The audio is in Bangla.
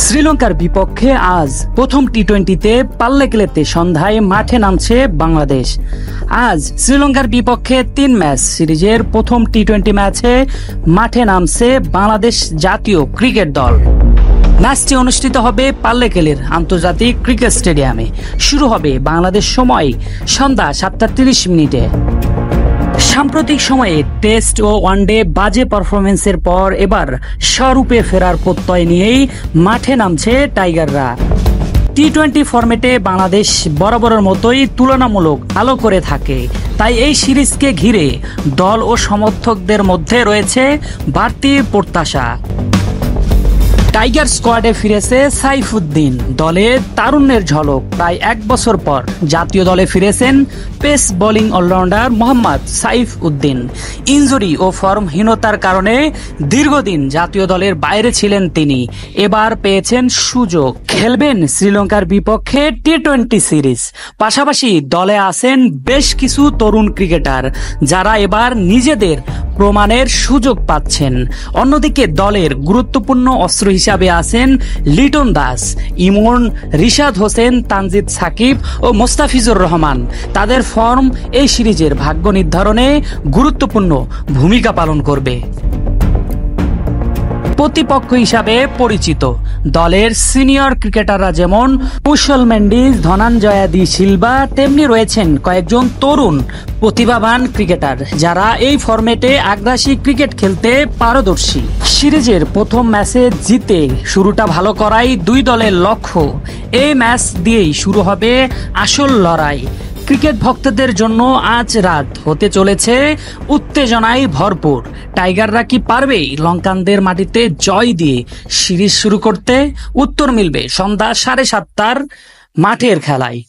শ্রীলঙ্কার বিপক্ষে আজ প্রথম টি-20তে পাল্লেকেলেতে সন্ধ্যায় মাঠে নামছে বাংলাদেশ। আজ শ্রীলঙ্কার বিপক্ষে 3 ম্যাচ সিরিজের প্রথম টি-20 ম্যাচে মাঠে নামছে বাংলাদেশ জাতীয় ক্রিকেট দল। ম্যাচটি অনুষ্ঠিত হবে পাল্লেকেলের আন্তর্জাতিক ক্রিকেট স্টেডিয়ামে। শুরু হবে বাংলাদেশ সময় সন্ধ্যা 7:30 সাম্প্রতিক সময়ে টেস্ট ও ওয়ানডে বাজে পারফরমেন্সের পর এবার স্বরূপে ফেরার প্রত্যয় নিয়েই মাঠে নামছে টাইগাররা। টি-20 ফরম্যাটে বাংলাদেশ বরাবরের মতোই তুলনামূলক ভালো করে থাকে, তাই এই সিরিজকে ঘিরে দল ও সমর্থকদের মধ্যে রয়েছে বাড়তি প্রত্যাশা। টাইগার স্কোয়াডে ফিরেছে সাইফুদ্দিন, দলে তারুণ্যের ঝলক। প্রায় 1 বছর পর জাতীয় দলে ফিরেছেন pace bowling all-rounder Mohammad Saifuddin. Injury ও ফর্মহীনতার কারণে দীর্ঘদিন জাতীয় দলের বাইরে ছিলেন তিনি। এবার পেয়েছেন সুযোগ, খেলবেন শ্রীলঙ্কার বিপক্ষে টি-20 সিরিজ। পাশাপাশি দলে আছেন বেশ কিছু তরুণ ক্রিকেটার যারা এবার নিজেদের প্রমাণের সুযোগ পাচ্ছেন। অন্যদিকে দলের গুরুত্বপূর্ণ অস্ত্র হিসাবে আছেন লিটন দাস, ইমন, রিশাদ হোসেন, তানজিদ সাকিব ও মোস্তাফিজুর রহমান। তাদের ফর্ম এই সিরিজের ভাগ্য নির্ধারণে গুরুত্বপূর্ণ ভূমিকা পালন করবে। প্রতিপক্ষ হিসাবে পরিচিত দলের সিনিয়র ক্রিকেটাররা যেমন কুশল মেন্ডিস, ধনঞ্জয়া দি সিলভা, তেমনি রয়েছেন কয়েকজন তরুণ প্রতিভাবান ক্রিকেটার যারা এই ফরম্যাটে আগ্রাসী ক্রিকেট খেলতে পারদর্শী। সিরিজের প্রথম ম্যাচে জিতে শুরুটা ভালো করাই দুই দলের লক্ষ্য। এই ম্যাচ দিয়েই শুরু হবে আসল লড়াই। ক্রিকেট ভক্তদের জন্য আজ রাত হতে চলেছে উত্তেজনায় ভরপুর। টাইগাররা কি পারবে লঙ্কানদের মাটিতে জয় দিয়ে সিরিজ শুরু করতে? উত্তর মিলবে সন্ধ্যা 7:30 মাঠের খেলায়।